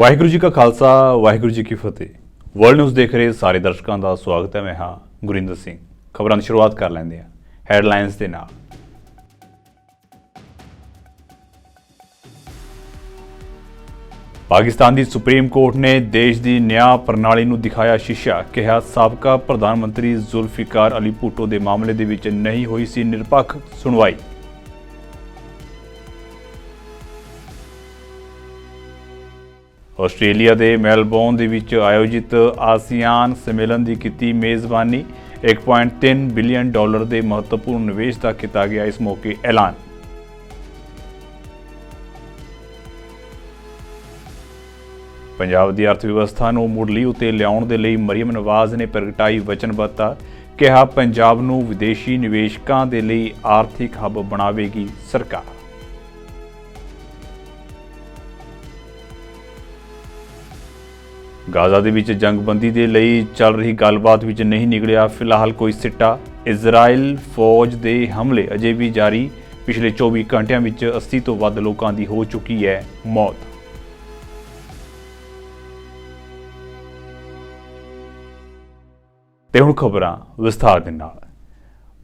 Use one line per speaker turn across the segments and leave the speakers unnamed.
ਵਾਹਿਗੁਰੂ ਜੀ ਕਾ ਖਾਲਸਾ ਵਾਹਿਗੁਰੂ ਜੀ ਕੀ ਫਤਿਹ। World news ਦੇਖ ਰਹੇ ਸਾਰੇ ਦਰਸ਼ਕਾਂ ਦਾ ਸਵਾਗਤ ਹੈ। ਮੈਂ ਹਾਂ ਗੁਰਿੰਦਰ ਸਿੰਘ। ਖਬਰਾਂ ਦੀ ਸ਼ੁਰੂਆਤ ਕਰ ਲੈਂਦੇ ਹਾਂ ਹੈਡਲਾਈਨਸ ਦੇ ਨਾਲ। ਪਾਕਿਸਤਾਨ ਦੀ ਸੁਪਰੀਮ ਕੋਰਟ ਨੇ ਦੇਸ਼ ਦੀ ਨਿਆਂ ਪ੍ਰਣਾਲੀ ਨੂੰ ਦਿਖਾਇਆ ਸ਼ੀਸ਼ਾ। ਕਿਹਾ ਸਾਬਕਾ ਪ੍ਰਧਾਨ ਮੰਤਰੀ ਜ਼ੁਲਫਿਕਾਰ ਅਲੀ ਭੁੱਟੋ ਦੇ ਮਾਮਲੇ ਦੇ ਵਿੱਚ ਨਹੀਂ ਹੋਈ ਸੀ ਨਿਰਪੱਖ ਸੁਣਵਾਈ। ਆਸਟ੍ਰੇਲੀਆ ਦੇ ਮੈਲਬੌਰਨ ਦੇ ਵਿੱਚ ਆਯੋਜਿਤ ਆਸੀਆਨ ਸੰਮੇਲਨ ਦੀ ਕੀਤੀ ਮੇਜ਼ਬਾਨੀ। 1.3 ਬਿਲੀਅਨ ਡਾਲਰ ਦੇ ਮਹੱਤਵਪੂਰਨ ਨਿਵੇਸ਼ ਦਾ ਕੀਤਾ ਗਿਆ ਇਸ ਮੌਕੇ ਐਲਾਨ। ਪੰਜਾਬ ਦੀ ਅਰਥ ਵਿਵਸਥਾ ਨੂੰ ਮੁੜਲੀ ਉਤੇ ਲਿਆਉਣ ਦੇ ਲਈ ਮਰੀਮ ਨਵਾਜ਼ ਨੇ ਪ੍ਰਗਟਾਈ ਵਚਨਬੱਧਤਾ। ਕਿਹਾ ਪੰਜਾਬ ਨੂੰ ਵਿਦੇਸ਼ੀ ਨਿਵੇਸ਼ਕਾਂ ਦੇ ਲਈ ਆਰਥਿਕ ਹੱਬ ਬਣਾਵੇਗੀ ਸਰਕਾਰ। ਗਾਜ਼ਾ ਦੇ ਵਿੱਚ ਜੰਗਬੰਦੀ ਦੇ ਲਈ ਚੱਲ ਰਹੀ ਗੱਲਬਾਤ ਵਿੱਚ ਨਹੀਂ ਨਿਕਲਿਆ ਫਿਲਹਾਲ ਕੋਈ ਸਿੱਟਾ। ਇਜ਼ਰਾਈਲ ਫੌਜ ਦੇ ਹਮਲੇ ਅਜੇ ਵੀ ਜਾਰੀ। ਪਿਛਲੇ 24 ਘੰਟਿਆਂ ਵਿੱਚ 80 ਤੋਂ ਵੱਧ ਲੋਕਾਂ ਦੀ ਹੋ ਚੁੱਕੀ ਹੈ ਮੌਤ। ਤੇ ਹੁਣ ਖਬਰਾਂ ਵਿਸਥਾਰ ਦੇ ਨਾਲ।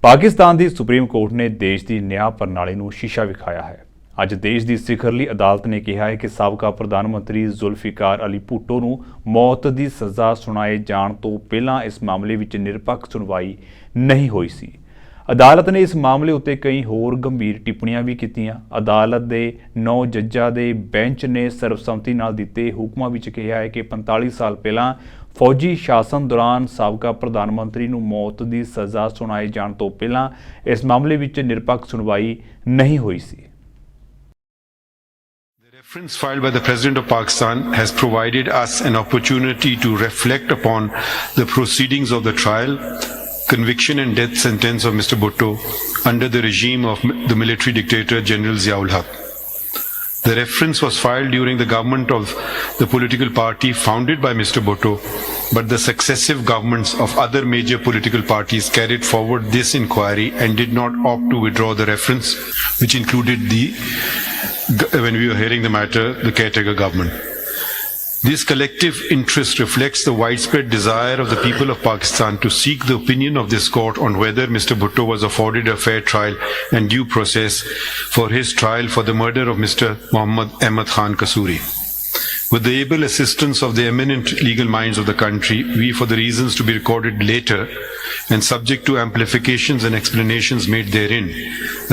ਪਾਕਿਸਤਾਨ ਦੀ ਸੁਪਰੀਮ ਕੋਰਟ ਨੇ ਦੇਸ਼ ਦੀ ਨਿਆਂ ਪ੍ਰਣਾਲੀ ਨੂੰ ਸ਼ੀਸ਼ਾ ਵਿਖਾਇਆ ਹੈ। ਅੱਜ ਦੇਸ਼ ਦੀ ਸਿਖਰਲੀ ਅਦਾਲਤ ਨੇ ਕਿਹਾ ਹੈ ਕਿ ਸਾਬਕਾ ਪ੍ਰਧਾਨ ਮੰਤਰੀ ਜ਼ੁਲਫਿਕਾਰ ਅਲੀ ਭੁੱਟੋ ਨੂੰ ਮੌਤ ਦੀ ਸਜ਼ਾ ਸੁਣਾਏ ਜਾਣ ਤੋਂ ਪਹਿਲਾਂ ਇਸ ਮਾਮਲੇ ਵਿੱਚ ਨਿਰਪੱਖ ਸੁਣਵਾਈ ਨਹੀਂ ਹੋਈ ਸੀ। ਅਦਾਲਤ ਨੇ ਇਸ ਮਾਮਲੇ ਉੱਤੇ ਕਈ ਹੋਰ ਗੰਭੀਰ ਟਿੱਪਣੀਆਂ ਵੀ ਕੀਤੀਆਂ। ਅਦਾਲਤ ਦੇ 9 ਜੱਜਾਂ ਦੇ ਬੈਂਚ ਨੇ ਸਰਬਸੰਮਤੀ ਨਾਲ ਦਿੱਤੇ ਹੁਕਮਾਂ ਵਿੱਚ ਕਿਹਾ ਹੈ ਕਿ 45 ਸਾਲ ਪਹਿਲਾਂ ਫੌਜੀ ਸ਼ਾਸਨ ਦੌਰਾਨ ਸਾਬਕਾ ਪ੍ਰਧਾਨ ਮੰਤਰੀ ਨੂੰ ਮੌਤ ਦੀ ਸਜ਼ਾ ਸੁਣਾਏ ਜਾਣ ਤੋਂ ਪਹਿਲਾਂ ਇਸ ਮਾਮਲੇ ਵਿੱਚ ਨਿਰਪੱਖ ਸੁਣਵਾਈ ਨਹੀਂ ਹੋਈ ਸੀ।
The reference filed by the President of Pakistan has provided us an opportunity to reflect upon the proceedings of the trial, conviction and death sentence of Mr. Bhutto under the regime of the military dictator General Zia-ul Haq. The reference was filed during the government of the political party founded by Mr. Bhutto, but the successive governments of other major political parties carried forward this inquiry and did not opt to withdraw the reference, which included when we were hearing the matter, the caretaker government. This collective interest reflects the widespread desire of the people of Pakistan to seek the opinion of this court on whether Mr. Bhutto was afforded a fair trial and due process for his trial for the murder of Mr. Mohammad Ahmad Khan Kasuri. With the able assistance of the eminent legal minds of the country, we, for the reasons to be recorded later and subject to amplifications and explanations made therein,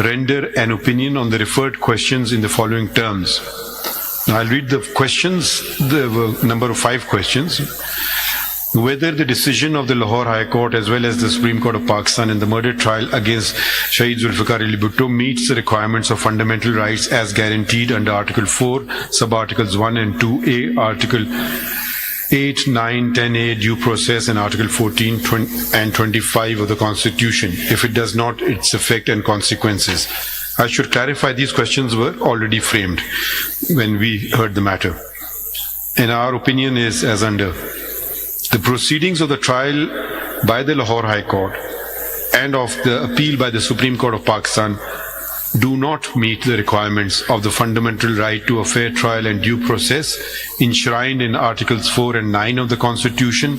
render an opinion on the referred questions in the following terms. I'll read the questions. There were a number of 5 questions. Whether the decision of the Lahore High Court as well as the Supreme Court of Pakistan in the murder trial against Shahid Zulfikar Ali Bhutto meets the requirements of fundamental rights as guaranteed under Article 4, Sub-Articles 1 and 2A, Article 8, 9, 10A due process and Article 14 and 25 of the Constitution. If it does not, its effect and consequences. I should clarify these questions were already framed when we heard the matter. And our opinion is as under. The proceedings of the trial by the Lahore High Court and of the appeal by the Supreme Court of Pakistan do not meet the requirements of the fundamental right to a fair trial and due process enshrined in Articles 4 and 9 of the Constitution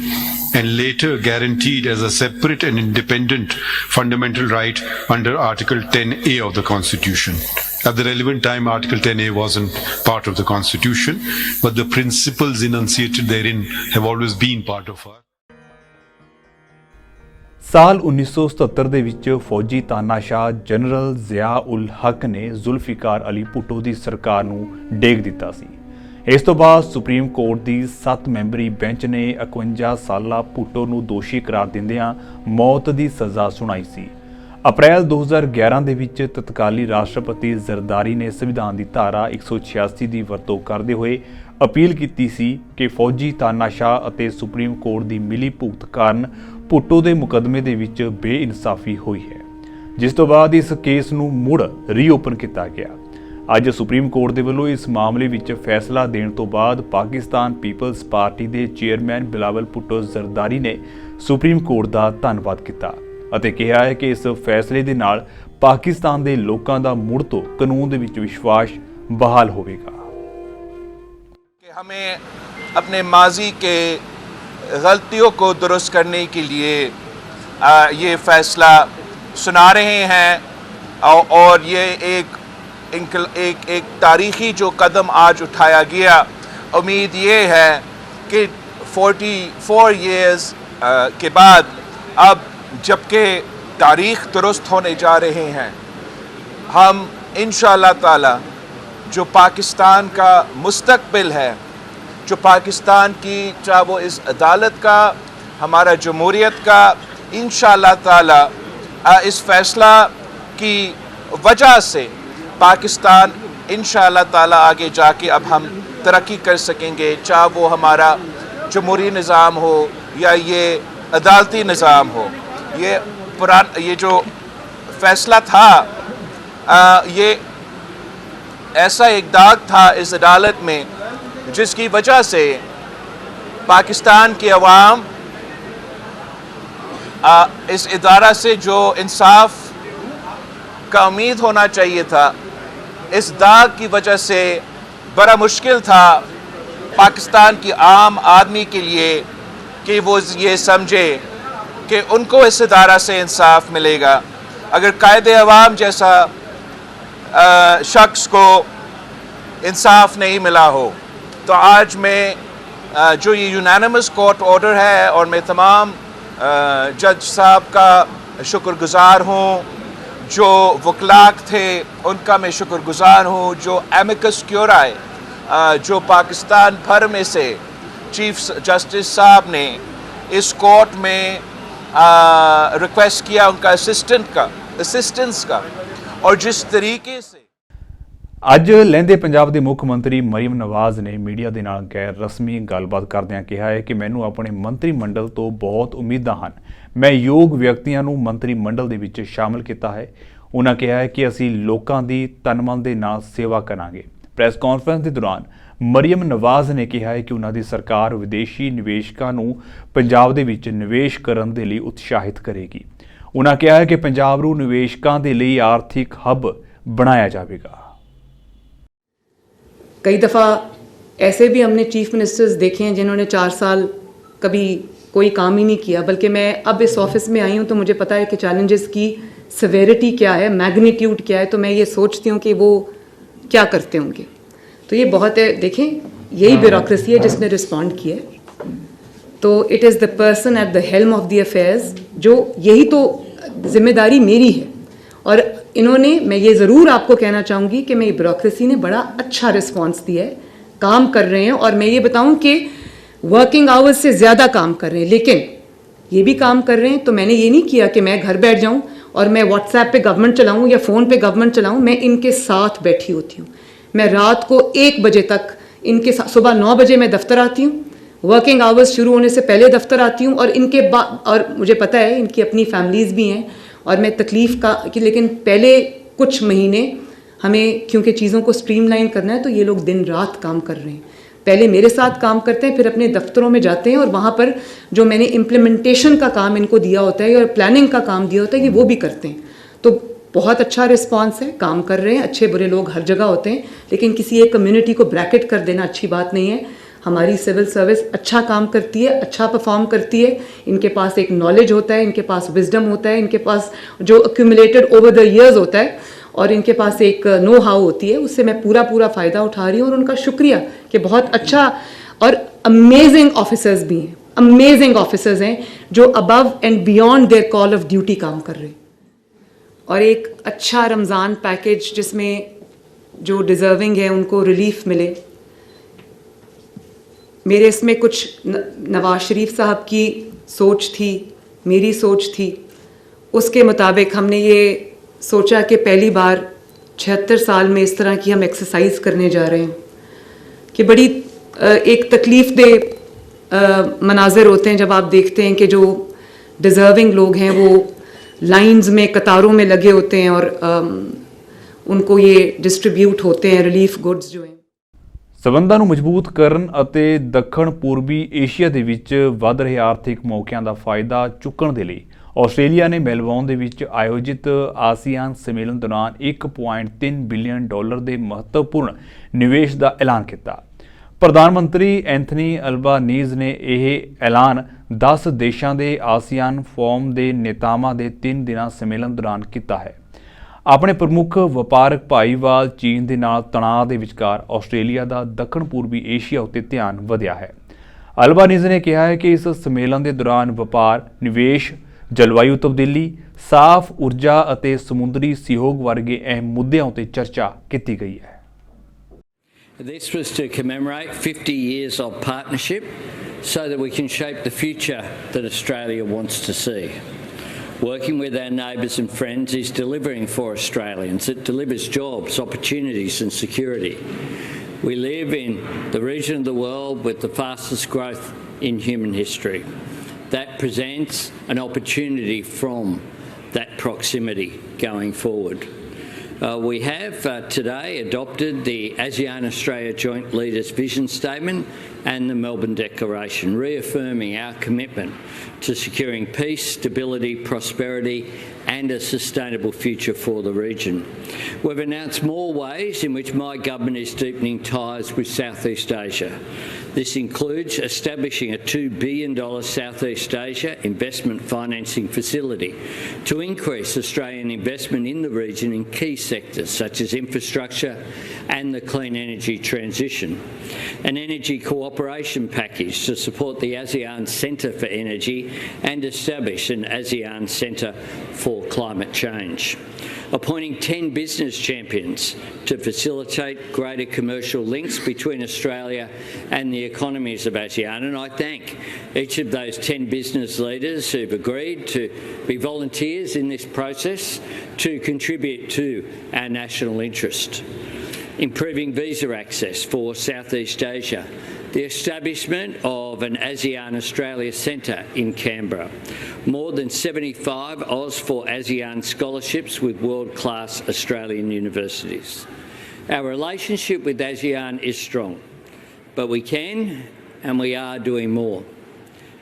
and later guaranteed as a separate and independent fundamental right under Article 10A of the Constitution. At the relevant time, Article 10A wasn't part of the Constitution, but the principles enunciated therein have always been part of our.
ਸਾਲ 1977 ਦੇ ਵਿੱਚ ਫੌਜੀ ਤਾਨਾਸ਼ਾਹ general ਜ਼ਿਆ-ਉਲ ਹਕ ਨੇ ਜ਼ੁਲਫਿਕਾਰ ਅਲੀ ਭੁੱਟੋ ਦੀ ਸਰਕਾਰ ਨੂੰ ਡੇਗ ਦਿੱਤਾ ਸੀ। ਇਸ ਤੋਂ ਬਾਅਦ ਸੁਪਰੀਮ ਕੋਰਟ ਦੀ 7 ਮੈਂਬਰੀ ਬੈਂਚ ਨੇ 51 ਸਾਲਾ ਭੁੱਟੋ ਨੂੰ ਦੋਸ਼ੀ ਕਰਾਰ ਦਿੰਦਿਆਂ ਮੌਤ ਦੀ ਸਜ਼ਾ ਸੁਣਾਈ ਸੀ। ਅਪ੍ਰੈਲ 2011 ਦੇ ਵਿੱਚ ਤਤਕਾਲੀ ਰਾਸ਼ਟਰਪਤੀ ਜ਼ਰਦਾਰੀ ਨੇ ਸੰਵਿਧਾਨ ਦੀ ਧਾਰਾ 186 ਦੀ ਵਰਤੋਂ ਕਰਦੇ ਹੋਏ ਅਪੀਲ ਕੀਤੀ ਸੀ ਕਿ ਫੌਜੀ ਤਾਨਾਸ਼ਾਹ ਅਤੇ ਸੁਪਰੀਮ ਕੋਰਟ ਦੀ ਮਿਲੀ ਭੁਗਤ ਕਾਰਨ ਭੁੱਟੋ ਦੇ ਮੁਕੱਦਮੇ ਦੇ ਵਿੱਚ ਬੇਇਨਸਾਫੀ ਹੋਈ ਹੈ, ਜਿਸ ਤੋਂ ਬਾਅਦ ਇਸ ਕੇਸ ਨੂੰ ਮੁੜ ਰੀਓਪਨ ਕੀਤਾ ਗਿਆ। ਅੱਜ ਸੁਪਰੀਮ ਕੋਰਟ ਦੇ ਵੱਲੋਂ ਇਸ ਮਾਮਲੇ ਵਿੱਚ ਫੈਸਲਾ ਦੇਣ ਤੋਂ ਬਾਅਦ ਪਾਕਿਸਤਾਨ ਪੀਪਲਜ਼ ਪਾਰਟੀ ਦੇ ਚੇਅਰਮੈਨ ਬਿਲਾਵਲ ਭੁੱਟੋ ਜ਼ਰਦਾਰੀ ਨੇ ਸੁਪਰੀਮ ਕੋਰਟ ਦਾ ਧੰਨਵਾਦ ਕੀਤਾ ਅਤੇ ਕਿਹਾ ਹੈ ਕਿ ਇਸ ਫੈਸਲੇ ਦੇ ਨਾਲ ਪਾਕਿਸਤਾਨ ਦੇ ਲੋਕਾਂ ਦਾ ਮੁੜ ਤੋਂ ਕਾਨੂੰਨ ਦੇ ਵਿੱਚ ਵਿਸ਼ਵਾਸ ਬਹਾਲ ਹੋਵੇਗਾ।
हमें अपने माजी के गलतियों को दुरुस्त करने के लिए ये फ़ैसला सुना रहे हैं और ये एक तारीख़ी जो कदम आज उठाया गया। उम्मीद ये है कि 44 इयर्स के बाद अब जबकि तारीख़ दुरुस्त होने जा रहे हैं, हम इंशाअल्लाह ताला जो पाकिस्तान का मुस्तकबिल है, जो पाकिस्तान की चाहे वो इस अदालत का, हमारा जमहूरियत का, इंशाअल्लाह ताला इस फ़ैसला की वजह से पाकिस्तान इंशाअल्लाह ताला आगे जाके अब हम तरक्की कर सकेंगे, चाहे वो हमारा जमहूरी निज़ाम हो या ये अदालती निज़ाम हो। ये जो फ़ैसला था ये ऐसा एक दाग था इस अदालत में जिसकी वजह से पाकिस्तान की अवाम इस इदारा से जो इंसाफ का उम्मीद होना चाहिए था, इस दाग की वजह से बड़ा मुश्किल था पाकिस्तान की आम आदमी के लिए कि वो ये समझे कि उनको इस इदारा से इंसाफ मिलेगा। अगर कायदे अवाम जैसा शख्स को इंसाफ नहीं मिला हो तो आज मैं जो ये यूनानिमस कोर्ट ऑर्डर है, और मैं तमाम जज साहब का शुक्रगुजार हूँ, जो वकलाक थे उनका मैं शुक्रगुजार हूँ, जो एमिकस क्यूराई जो पाकिस्तान भर में से चीफ जस्टिस साहब ने इस कोर्ट में रिक्वेस्ट किया उनका असिस्टेंस का, और जिस तरीके से
ਅੱਜ ਲਹਿੰਦੇ ਪੰਜਾਬ ਦੇ ਮੁੱਖ ਮੰਤਰੀ ਮਰੀਮ ਨਵਾਜ਼ ਨੇ ਮੀਡੀਆ ਦੇ ਨਾਲ ਗੈਰ ਰਸਮੀ ਗੱਲਬਾਤ ਕਰਦਿਆਂ ਕਿਹਾ ਹੈ ਕਿ ਮੈਨੂੰ ਆਪਣੇ ਮੰਤਰੀ ਮੰਡਲ ਤੋਂ ਬਹੁਤ ਉਮੀਦਾਂ ਹਨ। ਮੈਂ ਯੋਗ ਵਿਅਕਤੀਆਂ ਨੂੰ ਮੰਤਰੀ ਮੰਡਲ ਦੇ ਵਿੱਚ ਸ਼ਾਮਲ ਕੀਤਾ ਹੈ। ਉਹਨਾਂ ਕਿਹਾ ਹੈ ਕਿ ਅਸੀਂ ਲੋਕਾਂ ਦੀ ਤਨ-ਮਨ ਦੇ ਨਾਲ ਸੇਵਾ ਕਰਾਂਗੇ। ਪ੍ਰੈਸ ਕਾਨਫਰੰਸ ਦੇ ਦੌਰਾਨ ਮਰੀਮ ਨਵਾਜ਼ ਨੇ ਕਿਹਾ ਹੈ ਕਿ ਉਹਨਾਂ ਦੀ ਸਰਕਾਰ ਵਿਦੇਸ਼ੀ ਨਿਵੇਸ਼ਕਾਂ ਨੂੰ ਪੰਜਾਬ ਦੇ ਵਿੱਚ ਨਿਵੇਸ਼ ਕਰਨ ਦੇ ਲਈ ਉਤਸ਼ਾਹਿਤ ਕਰੇਗੀ। ਉਹਨਾਂ ਕਿਹਾ ਹੈ ਕਿ ਪੰਜਾਬ ਨੂੰ ਨਿਵੇਸ਼ਕਾਂ ਦੇ ਲਈ ਆਰਥਿਕ ਹੱਬ ਬਣਾਇਆ ਜਾਵੇਗਾ।
कई दफ़ा ऐसे भी हमने चीफ मिनिस्टर्स देखे हैं जिन्होंने 4 साल कभी कोई काम ही नहीं किया, बल्कि मैं अब इस ऑफिस में आई हूँ तो मुझे पता है कि चैलेंजेस की सिवेरिटी क्या है, मैग्नीट्यूड क्या है, तो मैं ये सोचती हूँ कि वो क्या करते होंगे। तो ये बहुत है, देखें यही ब्यूरोक्रेसी है जिसने रिस्पॉन्ड किया है। तो it is the person at the helm of the affairs, जो यही तो जिम्मेदारी मेरी है। और इन्होंने, मैं ये ज़रूर आपको कहना चाहूँगी कि मैं ब्यूरोक्रेसी ने बड़ा अच्छा रिस्पांस दिया है, काम कर रहे हैं। और मैं ये बताऊँ कि वर्किंग आवर्स से ज़्यादा काम कर रहे हैं, लेकिन ये भी काम कर रहे हैं। तो मैंने ये नहीं किया कि मैं घर बैठ जाऊँ और मैं व्हाट्सएप पे गवर्नमेंट चलाऊँ या फ़ोन पे गवर्नमेंट चलाऊँ। मैं इनके साथ बैठी होती हूँ। मैं रात को 1 बजे तक इनके साथ, सुबह 9 बजे मैं दफ्तर आती हूँ, वर्किंग आवर्स शुरू होने से पहले दफ्तर आती हूँ, और इनके बाद, और मुझे पता है इनकी अपनी फैमिलीज़ भी हैं और मैं तकलीफ़ का कि, लेकिन पहले कुछ महीने हमें क्योंकि चीज़ों को स्ट्रीमलाइन करना है तो ये लोग दिन रात काम कर रहे हैं। पहले मेरे साथ काम करते हैं, फिर अपने दफ्तरों में जाते हैं और वहाँ पर जो मैंने इम्प्लीमेंटेशन का काम इनको दिया होता है और प्लानिंग का काम दिया होता है, ये वो भी करते हैं। तो बहुत अच्छा रिस्पांस है, काम कर रहे हैं। अच्छे बुरे लोग हर जगह होते हैं, लेकिन किसी एक कम्युनिटी को ब्रैकेट कर देना अच्छी बात नहीं है। हमारी सिविल सर्विस अच्छा काम करती है, अच्छा परफॉर्म करती है। इनके पास एक नॉलेज होता है, इनके पास विजडम होता है, इनके पास जो एक्यूमुलेटेड ओवर द ईयर्स होता है, और इनके पास एक नो हाउ होती है। उससे मैं पूरा फ़ायदा उठा रही हूँ, और उनका शुक्रिया कि बहुत अच्छा, और अमेजिंग ऑफिसर्स भी हैं, अमेजिंग ऑफिसर्स हैं जो above and beyond their call of duty काम कर रहे हैं। और एक अच्छा रमज़ान पैकेज जिसमें जो डिज़र्विंग है उनको रिलीफ मिले। मेरे इसमें कुछ नवाज शरीफ साहब की सोच थी, मेरी सोच थी, उसके मुताबिक हमने ये सोचा कि पहली बार 76 साल में इस तरह की हम एक्सरसाइज करने जा रहे हैं कि बड़ी एक तकलीफ़ दे मनाज़र होते हैं जब आप देखते हैं कि जो डिज़र्विंग लोग हैं वो लाइंस में, कतारों में लगे होते हैं और उनको ये डिस्ट्रीब्यूट होते हैं रिलीफ गुड्स जो हैं।
ਸੰਬੰਧਾਂ ਨੂੰ ਮਜ਼ਬੂਤ ਕਰਨ ਅਤੇ ਦੱਖਣ ਪੂਰਬੀ ਏਸ਼ੀਆ ਦੇ ਵਿੱਚ ਵੱਧ ਰਹੇ ਆਰਥਿਕ ਮੌਕਿਆਂ ਦਾ ਫਾਇਦਾ ਚੁੱਕਣ ਦੇ ਲਈ ਆਸਟ੍ਰੇਲੀਆ ਨੇ ਮੈਲਬੌਰਨ ਦੇ ਵਿੱਚ ਆਯੋਜਿਤ ਆਸੀਆਨ ਸੰਮੇਲਨ ਦੌਰਾਨ $1.3 ਬਿਲੀਅਨ ਦੇ ਮਹੱਤਵਪੂਰਨ ਨਿਵੇਸ਼ ਦਾ ਐਲਾਨ ਕੀਤਾ। ਪ੍ਰਧਾਨ ਮੰਤਰੀ ਐਂਥਨੀ ਅਲਬਾਨੀਜ਼ ਨੇ ਇਹ ਐਲਾਨ 10 ਦੇਸ਼ਾਂ ਦੇ ਆਸੀਆਨ ਫੋਰਮ ਦੇ ਨੇਤਾਵਾਂ ਦੇ 3 ਦਿਨਾਂ ਸੰਮੇਲਨ ਦੌਰਾਨ ਕੀਤਾ ਹੈ। ਆਪਣੇ ਪ੍ਰਮੁੱਖ ਵਪਾਰਕ ਭਾਈਵਾਲ ਚੀਨ ਦੇ ਨਾਲ ਤਣਾਅ ਦੇ ਵਿਚਕਾਰ ਆਸਟ੍ਰੇਲੀਆ ਦਾ ਦੱਖਣ ਪੂਰਬੀ ਏਸ਼ੀਆ ਉੱਤੇ ਧਿਆਨ ਵਧਿਆ ਹੈ। ਅਲਬਾਨੀਜ਼ ਨੇ ਕਿਹਾ ਹੈ ਕਿ ਇਸ ਸੰਮੇਲਨ ਦੇ ਦੌਰਾਨ ਵਪਾਰ, ਨਿਵੇਸ਼, ਜਲਵਾਯੂ ਤਬਦੀਲੀ, ਸਾਫ਼ ਊਰਜਾ ਅਤੇ ਸਮੁੰਦਰੀ ਸਹਿਯੋਗ ਵਰਗੇ ਅਹਿਮ ਮੁੱਦਿਆਂ ਉੱਤੇ ਚਰਚਾ ਕੀਤੀ ਗਈ ਹੈ।
This was to commemorate 50 years of partnership so that we can shape the future that Australia wants to see. Working with our neighbours and friends is delivering for Australians. It delivers jobs, opportunities and security. We live in the region of the world with the fastest growth in human history. That presents an opportunity from that proximity going forward. We have today adopted the ASEAN-Australia Joint Leaders Vision Statement and the Melbourne Declaration, reaffirming our commitment to securing peace, stability, prosperity and a sustainable future for the region. We've announced more ways in which my government is deepening ties with Southeast Asia. This includes establishing a $2 billion Southeast Asia investment financing facility to increase Australian investment in the region in key sectors such as infrastructure and the clean energy transition. An energy cooperation package to support the ASEAN Centre for Energy and establish an ASEAN Centre for Climate Change. Appointing 10 business champions to facilitate greater commercial links between Australia and the economies of ASEAN. And I thank each of those 10 business leaders who've agreed to be volunteers in this process to contribute to our national interest. Improving visa access for Southeast Asia, the establishment of an ASEAN-Australia Centre in Canberra, more than 75 Oz for ASEAN scholarships with world-class Australian universities. Our relationship with ASEAN is strong, but we can and we are doing more.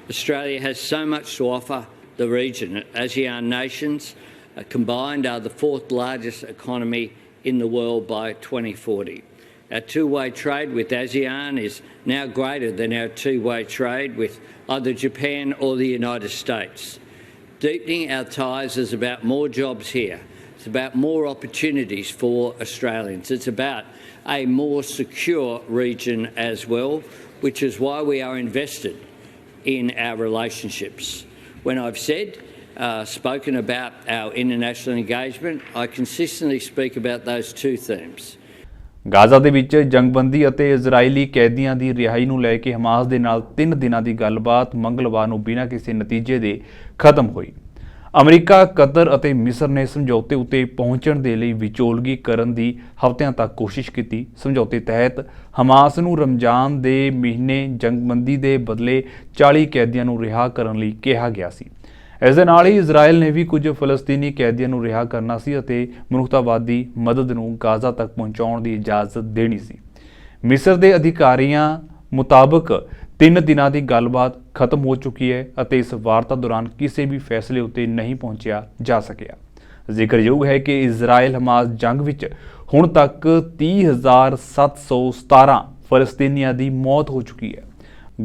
Australia has so much to offer the region. ASEAN nations combined are the 4th largest economy in the world by 2040. Our two-way trade with ASEAN is now greater than our two-way trade with either Japan or the United States. Deepening our ties is about more jobs here. It's about more opportunities for Australians. It's about a more secure region as well, which is why we are invested in our relationships. When I've spoken about our international engagement, I consistently speak about those two themes.
Gaza ਦੇ ਵਿੱਚ ਜੰਗਬੰਦੀ ਅਤੇ ਇਜ਼ਰਾਈਲੀ ਕੈਦੀਆਂ ਦੀ ਰਿਹਾਈ ਨੂੰ ਲੈ ਕੇ Hamas ਦੇ ਨਾਲ 3 ਦਿਨਾਂ ਦੀ ਗੱਲਬਾਤ ਮੰਗਲਵਾਰ ਨੂੰ ਬਿਨਾਂ ਕਿਸੇ ਨਤੀਜੇ ਦੇ ਖਤਮ ਹੋਈ। ਅਮਰੀਕਾ, ਕਤਰ ਅਤੇ ਮਿਸਰ ਨੇ ਸਮਝੌਤੇ ਉੱਤੇ ਪਹੁੰਚਣ ਦੇ ਲਈ ਵਿਚੋਲਗੀ ਕਰਨ ਦੀ ਹਫ਼ਤਿਆਂ ਤੱਕ ਕੋਸ਼ਿਸ਼ ਕੀਤੀ। ਸਮਝੌਤੇ ਤਹਿਤ ਹਮਾਸ ਨੂੰ ਰਮਜ਼ਾਨ ਦੇ ਮਹੀਨੇ ਜੰਗਬੰਦੀ ਦੇ ਬਦਲੇ 40 ਕੈਦੀਆਂ ਨੂੰ ਰਿਹਾ ਕਰਨ ਲਈ ਕਿਹਾ ਗਿਆ ਸੀ। ਇਸ ਦੇ ਨਾਲ ਹੀ ਇਜ਼ਰਾਈਲ ਨੇ ਵੀ ਕੁਝ ਫਲਸਤੀਨੀ ਕੈਦੀਆਂ ਨੂੰ ਰਿਹਾ ਕਰਨਾ ਸੀ ਅਤੇ ਮਨੁੱਖਤਾਵਾਦੀ ਮਦਦ ਨੂੰ ਗਾਜ਼ਾ ਤੱਕ ਪਹੁੰਚਾਉਣ ਦੀ ਇਜਾਜ਼ਤ ਦੇਣੀ ਸੀ। ਮਿਸਰ ਦੇ ਅਧਿਕਾਰੀਆਂ ਮੁਤਾਬਕ 3 ਦਿਨਾਂ ਦੀ ਗੱਲਬਾਤ ਖਤਮ ਹੋ ਚੁੱਕੀ ਹੈ ਅਤੇ ਇਸ ਵਾਰਤਾ ਦੌਰਾਨ ਕਿਸੇ ਵੀ ਫੈਸਲੇ ਉੱਤੇ ਨਹੀਂ ਪਹੁੰਚਿਆ ਜਾ ਸਕਿਆ। ਜ਼ਿਕਰਯੋਗ ਹੈ ਕਿ ਇਜ਼ਰਾਈਲ ਹਮਾਸ ਜੰਗ ਵਿੱਚ ਹੁਣ ਤੱਕ 30,717 ਫਲਸਤੀਨੀਆਂ ਦੀ ਮੌਤ ਹੋ ਚੁੱਕੀ ਹੈ।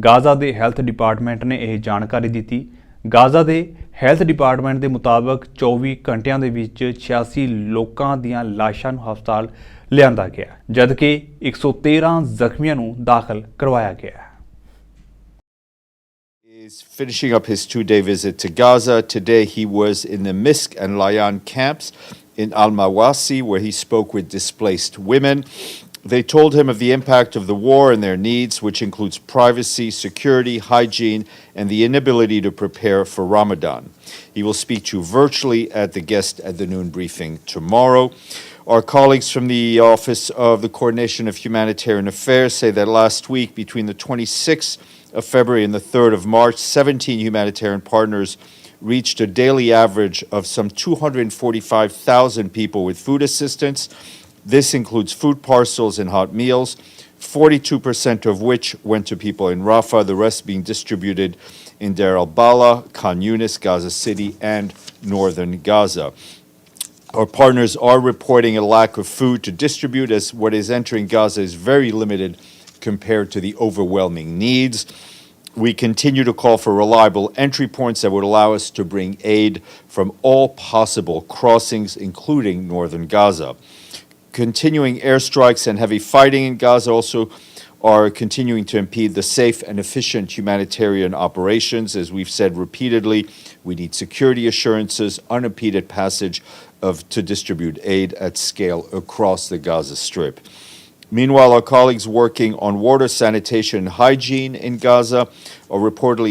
ਗਾਜ਼ਾ ਦੇ ਹੈਲਥ ਡਿਪਾਰਟਮੈਂਟ ਨੇ ਇਹ ਜਾਣਕਾਰੀ ਦਿੱਤੀ। ਗਾਜ਼ਾ ਦੇ ਹੈਲਥ ਡਿਪਾਰਟਮੈਂਟ ਦੇ ਮੁਤਾਬਕ 24 ਘੰਟਿਆਂ ਦੇ ਵਿੱਚ 86 ਲੋਕਾਂ ਦੀਆਂ ਲਾਸ਼ਾਂ ਨੂੰ ਹਸਪਤਾਲ ਲਿਆਂਦਾ ਗਿਆ, ਜਦਕਿ 113 ਜ਼ਖਮੀਆਂ ਨੂੰ ਦਾਖਲ ਕਰਵਾਇਆ ਗਿਆ।
Is finishing up his 2-day visit to Gaza. Today he was in the Misk and Layan camps in Al-Mawasi, where he spoke with displaced women. They told him of the impact of the war and their needs, which includes privacy, security, hygiene, and the inability to prepare for Ramadan. He will speak to you virtually at the guest at the noon briefing tomorrow. Our colleagues from the Office of the Coordination of Humanitarian Affairs say that last week, between the 26th of February and the 3rd of March, 17 humanitarian partners reached a daily average of some 245,000 people with food assistance. This includes food parcels and hot meals, 42% of which went to people in Rafah, the rest being distributed in Deir al-Bala, Khan Yunis, Gaza City, and northern Gaza. Our partners are reporting a lack of food to distribute, as what is entering Gaza is very limited compared to the overwhelming needs. We continue to call for reliable entry points that would allow us to bring aid from all possible crossings, including northern Gaza. Continuing airstrikes and heavy fighting in Gaza also are continuing to impede the safe and efficient humanitarian operations. As we've said repeatedly, we need security assurances, unimpeded passage to distribute aid at scale across the Gaza Strip. Meanwhile, our colleagues working on water, sanitation, and hygiene in Gaza are reporting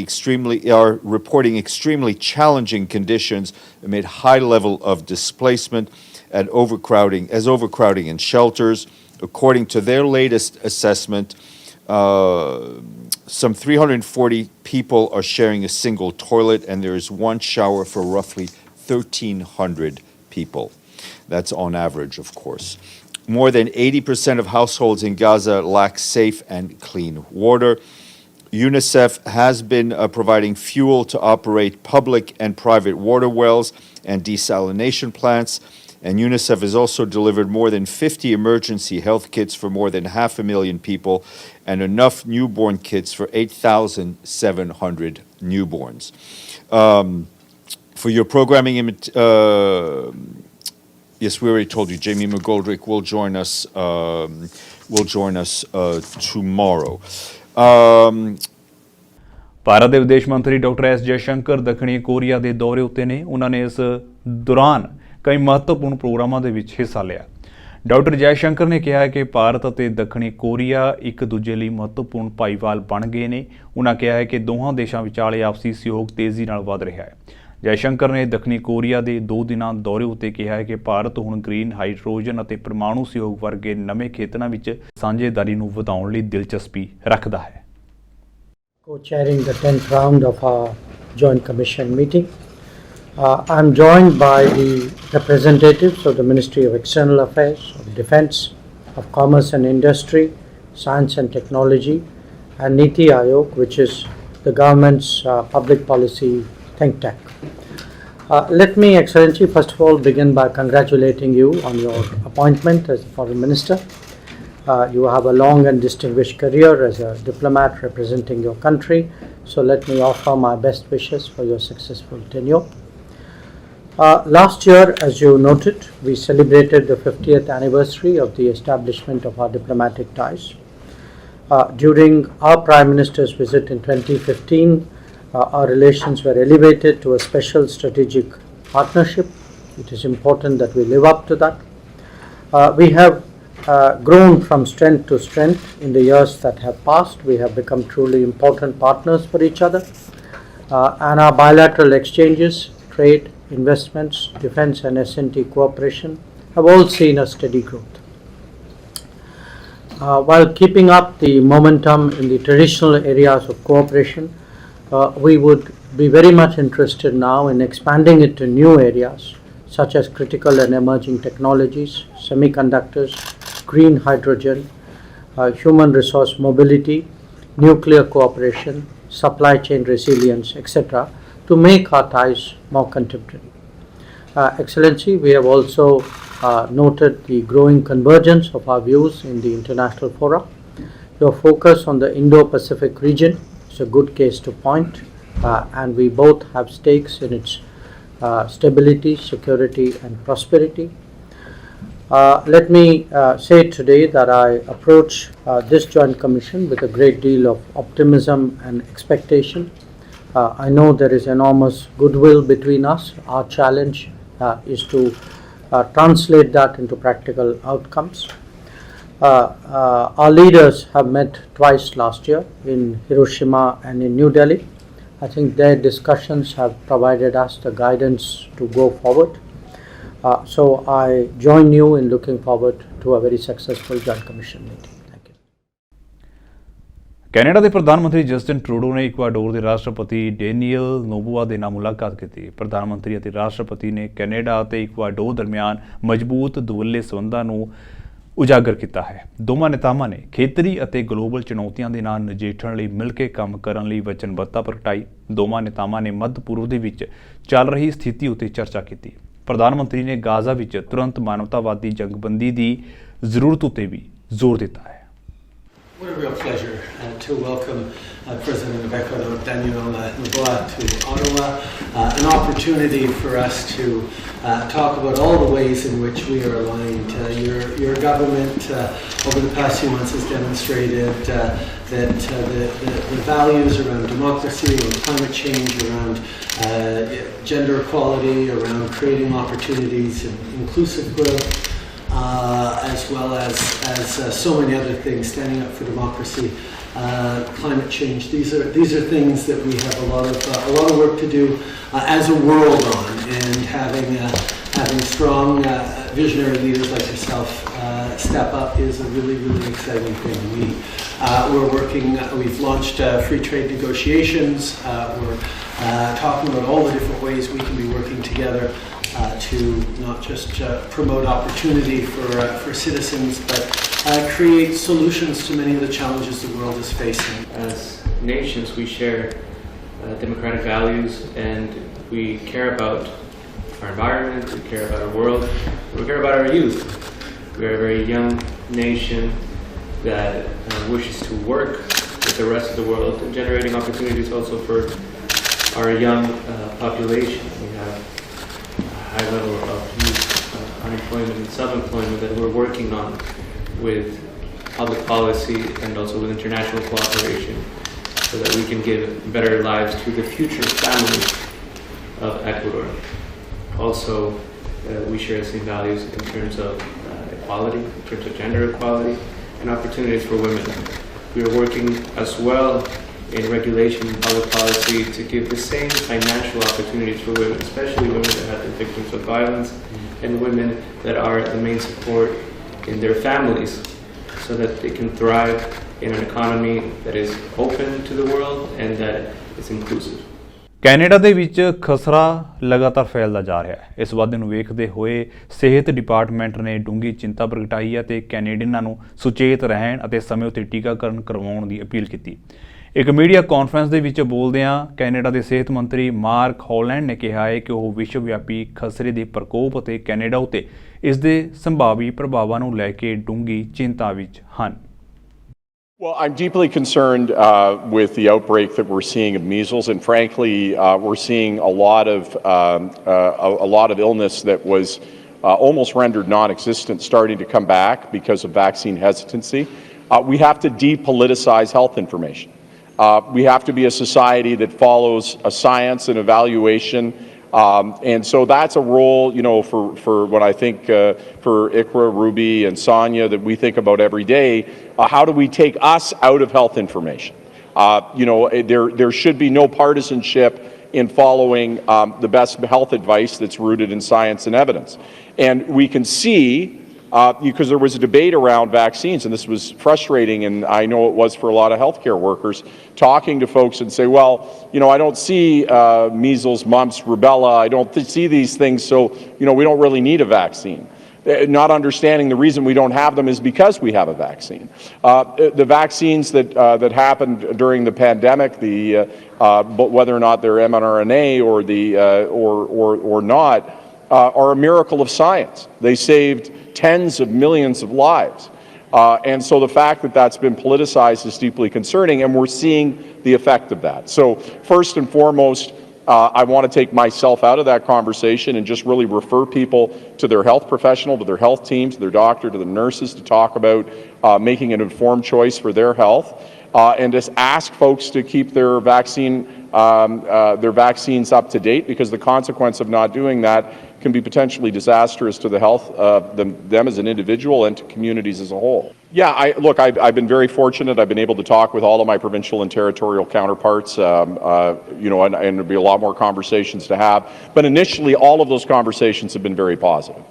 extremely challenging conditions amid high level of displacement and overcrowding in shelters. According to their latest assessment, some 340 people are sharing a single toilet, and there is one shower for roughly 1,300 people. That's on average, of course. More than 80% of households in Gaza lack safe and clean water. UNICEF has been providing fuel to operate public and private water wells and desalination plants. And UNICEF has also delivered more than 50 emergency health kits for more than 500,000 people and enough newborn kits for 8,700 newborns. For your programming, yes, we already told you, Jamie McGoldrick will join us tomorrow.
Bharat ਦੇ ਵਿਦੇਸ਼ ਮੰਤਰੀ doctor S Jaishankar ਦੱਖਣੀ Korea ਦੇ ਦੌਰੇ ਉੱਤੇ ਨੇ। ਉਹਨਾਂ ਨੇ ਇਸ ਦੌਰਾਨ ਕਈ ਮਹੱਤਵਪੂਰਨ ਪ੍ਰੋਗਰਾਮਾਂ ਦੇ ਵਿੱਚ ਹਿੱਸਾ ਲਿਆ। ਡਾਕਟਰ ਜੈਸ਼ੰਕਰ ਨੇ ਕਿਹਾ ਹੈ ਕਿ ਭਾਰਤ ਅਤੇ ਦੱਖਣੀ ਕੋਰੀਆ ਇੱਕ ਦੂਜੇ ਲਈ ਮਹੱਤਵਪੂਰਨ ਭਾਈਵਾਲ ਬਣ ਗਏ ਨੇ। ਉਹਨਾਂ ਕਿਹਾ ਹੈ ਕਿ ਦੋਹਾਂ ਦੇਸ਼ਾਂ ਵਿਚਾਲੇ ਆਪਸੀ ਸਹਿਯੋਗ ਤੇਜ਼ੀ ਨਾਲ ਵਧ ਰਿਹਾ ਹੈ। ਜੈਸ਼ੰਕਰ ਨੇ ਦੱਖਣੀ ਕੋਰੀਆ ਦੇ 2 ਦਿਨਾਂ ਦੌਰੇ ਉੱਤੇ ਕਿਹਾ ਹੈ ਕਿ ਭਾਰਤ ਹੁਣ ਗ੍ਰੀਨ ਹਾਈਡਰੋਜਨ ਅਤੇ ਪਰਮਾਣੂ ਸਹਿਯੋਗ ਵਰਗੇ ਨਵੇਂ ਖੇਤਰਾਂ ਵਿੱਚ ਸਾਂਝੇਦਾਰੀ ਨੂੰ ਵਧਾਉਣ ਲਈ ਦਿਲਚਸਪੀ ਰੱਖਦਾ ਹੈ।
Co-chairing the 10th round of our Joint Commission meeting. I'm joined by the representatives of the Ministry of External Affairs, of Defence, of Commerce and Industry, Science and Technology, and Niti Aayog, which is the government's public policy think tank. Let me, Excellency, first of all begin by congratulating you on your appointment as the Foreign Minister. You have a long and distinguished career as a diplomat representing your country, so let me offer my best wishes for your successful tenure. Last year, as you noted, we celebrated the 50th anniversary of the establishment of our diplomatic ties. During our Prime Minister's visit in 2015, our relations were elevated to a special strategic partnership. It is important that we live up to that. We have grown from strength to strength in the years that have passed. We have become truly important partners for each other, and our bilateral exchanges, trade, investments, defence and S&T cooperation have all seen a steady growth. While keeping up the momentum in the traditional areas of cooperation, we would be very much interested now in expanding it to new areas such as critical and emerging technologies, semiconductors, green hydrogen, human resource mobility, nuclear cooperation, supply chain resilience, etc., to make our ties more contemporary. Excellency, we have also noted the growing convergence of our views in the international fora. Your focus on the Indo-Pacific region is a good case to point, and we both have stakes in its stability, security and prosperity. Let me say today that I approach this Joint Commission with a great deal of optimism and expectation. I know there is enormous goodwill between us. Our challenge is to translate that into practical outcomes. Our leaders have met twice last year in Hiroshima and in New Delhi. I think their discussions have provided us the guidance to go forward. So I join you in looking forward to a very successful Joint Commission meeting. Thank you.
Canada ਦੇ ਪ੍ਰਧਾਨ ਮੰਤਰੀ Justin Trudeau ਨੇ Ecuador ਦੇ ਰਾਸ਼ਟਰਪਤੀ Daniel ਨੋਬੋਆ ਦੇ ਨਾਲ ਮੁਲਾਕਾਤ ਕੀਤੀ। ਪ੍ਰਧਾਨ ਮੰਤਰੀ ਅਤੇ ਰਾਸ਼ਟਰਪਤੀ ਨੇ ਕੈਨੇਡਾ ਅਤੇ ਇਕਵਾਡੋਰ ਦਰਮਿਆਨ ਮਜ਼ਬੂਤ ਦੁਵੱਲੇ ਸੰਬੰਧਾਂ ਨੂੰ ਉਜਾਗਰ ਕੀਤਾ ਹੈ। ਦੋਵਾਂ ਨੇਤਾਵਾਂ ਨੇ ਖੇਤਰੀ ਅਤੇ ਗਲੋਬਲ ਚੁਣੌਤੀਆਂ ਦੇ ਨਾਲ ਨਜਿੱਠਣ ਲਈ ਮਿਲ ਕੇ ਕੰਮ ਕਰਨ ਲਈ ਵਚਨਬੱਧਤਾ ਪ੍ਰਗਟਾਈ। ਦੋਵਾਂ ਨੇਤਾਵਾਂ ਨੇ ਮੱਧ ਪੂਰਬ ਦੇ ਵਿੱਚ ਚੱਲ ਰਹੀ ਸਥਿਤੀ ਉੱਤੇ ਚਰਚਾ ਕੀਤੀ। ਪ੍ਰਧਾਨ ਮੰਤਰੀ ਨੇ ਗਾਜ਼ਾ ਵਿੱਚ ਤੁਰੰਤ ਮਾਨਵਤਾਵਾਦੀ ਜੰਗਬੰਦੀ ਦੀ ਜ਼ਰੂਰਤ ਉੱਤੇ ਵੀ ਜ਼ੋਰ ਦਿੱਤਾ ਹੈ।
What a real pleasure to welcome President of Ecuador, Daniel Noboa, to Ottawa. An opportunity for us to talk about all the ways in which we are aligned. Your government over the past few months has demonstrated that the values around democracy, around climate change, around gender equality, around creating opportunities and inclusive growth, as well as so many other things, standing up for democracy, climate change. These are things that we have a lot of work to do as a world on, and having strong visionary leaders like yourself step up is a really exciting thing. We're working. We've launched free trade negotiations. We're talking about all the different ways we can be working together to not just promote opportunity for citizens, but create solutions to many of the challenges the world is facing.
As nations, we share democratic values, and we care about our environment, we care about our world, we care about our youth. We are a very young nation that wishes to work with the rest of the world, and generating opportunities also for our young population. We have high level of youth unemployment and self-employment that we're working on with public policy and also with international cooperation, so that we can give better lives to the future families of Ecuador. Also, we share the same values in terms of equality, in terms of gender equality and opportunities for women. We are working as well in regulation and public policy to give the same financial opportunities for women, especially women that have been victims of violence and women that are the main support in their families, so that they can thrive in an economy that is open to the world and that is inclusive.
Canada ਦੇ ਵਿੱਚ ਖਸਰਾ ਲਗਾਤਾਰ ਫੈਲਦਾ ਜਾ ਰਿਹਾ ਹੈ। ਇਸ ਵਾਧੇ ਨੂੰ ਵੇਖਦੇ ਹੋਏ ਸਿਹਤ ਡਿਪਾਰਟਮੈਂਟ ਨੇ ਡੂੰਘੀ ਚਿੰਤਾ ਪ੍ਰਗਟਾਈ ਹੈ ਅਤੇ ਕੈਨੇਡੀਅਨਾਂ ਨੂੰ ਸੁਚੇਤ ਰਹਿਣ ਅਤੇ ਸਮੇਂ ਉੱਤੇ ਟੀਕਾਕਰਨ ਕਰਵਾਉਣ ਦੀ ਅਪੀਲ ਕੀਤੀ। ਇੱਕ ਮੀਡੀਆ ਕਾਨਫਰੰਸ ਦੇ ਵਿੱਚ ਬੋਲਦਿਆਂ ਕੈਨੇਡਾ ਦੇ ਸਿਹਤ ਮੰਤਰੀ ਮਾਰਕ ਹੌਲੈਂਡ ਨੇ ਕਿਹਾ ਹੈ ਕਿ ਉਹ ਵਿਸ਼ਵ ਵਿਆਪੀ ਖਸਰੇ ਦੇ ਪ੍ਰਕੋਪ ਅਤੇ ਕੈਨੇਡਾ ਉੱਤੇ ਇਸ ਦੇ ਸੰਭਾਵੀ ਪ੍ਰਭਾਵਾਂ ਨੂੰ ਲੈ ਕੇ ਡੂੰਘੀ ਚਿੰਤਾ ਵਿੱਚ ਹਨ।
Well, I'm deeply concerned with the outbreak that we're seeing of measles, and frankly, we're seeing a lot of illness that was almost rendered non-existent starting to come back because of vaccine hesitancy. We have to depoliticize health information. We have to be a society that follows a science and evaluation. And so that's a role, for what I think for Ikra, Ruby, and Sonia that we think about every day. How do we take us out of health information? There should be no partisanship in following the best health advice that's rooted in science and evidence. And we can see, because there was a debate around vaccines, and this was frustrating, and I know it was for a lot of healthcare workers, talking to folks and say, well, I don't see measles, mumps, rubella, I don't see these things, so, we don't really need a vaccine. Not understanding the reason we don't have them is because we have a vaccine. The vaccines that happened during the pandemic, whether or not they're mRNA or not, are a miracle of science. They saved tens of millions of lives. And so the fact that that's been politicized is deeply concerning, and we're seeing the effect of that. So first and foremost, I want to take myself out of that conversation and just really refer people to their health professional, to their health teams, to their doctor, to the nurses, to talk about making an informed choice for their health, and just ask folks to keep their vaccines up to date, because the consequence of not doing that can be potentially disastrous to the health of them as an individual and to communities as a whole. Yeah, I've been very fortunate. I've been able to talk with all of my provincial and territorial counterparts, and there'll be a lot more conversations to have. But initially, all of those conversations have been very positive.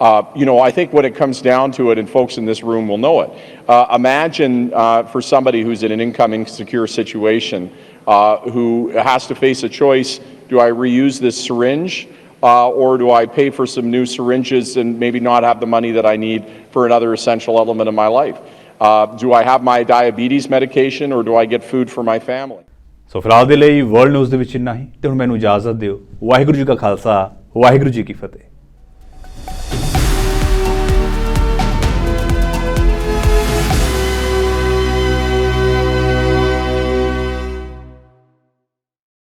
I think when it comes down to it, and folks in this room will know it, imagine for somebody who's in an income insecure situation, who has to face a choice: do I reuse this syringe? Or do I pay for some new syringes and maybe not have the money that I need for another essential element of my life? Do I have my diabetes medication, or do I get food for my family?
ਸੋ ਫਿਲਹਾਲ ਦੇ ਲਈ world news ਦੇ ਵਿੱਚ ਇੰਨਾ ਹੀ ਤੇ ਹੁਣ ਮੈਨੂੰ ਇਜਾਜ਼ਤ ਦਿਓ। ਵਾਹਿਗੁਰੂ ਜੀ ਕਾ ਖਾਲਸਾ, ਵਾਹਿਗੁਰੂ ਜੀ ਕੀ ਫਤਿਹ।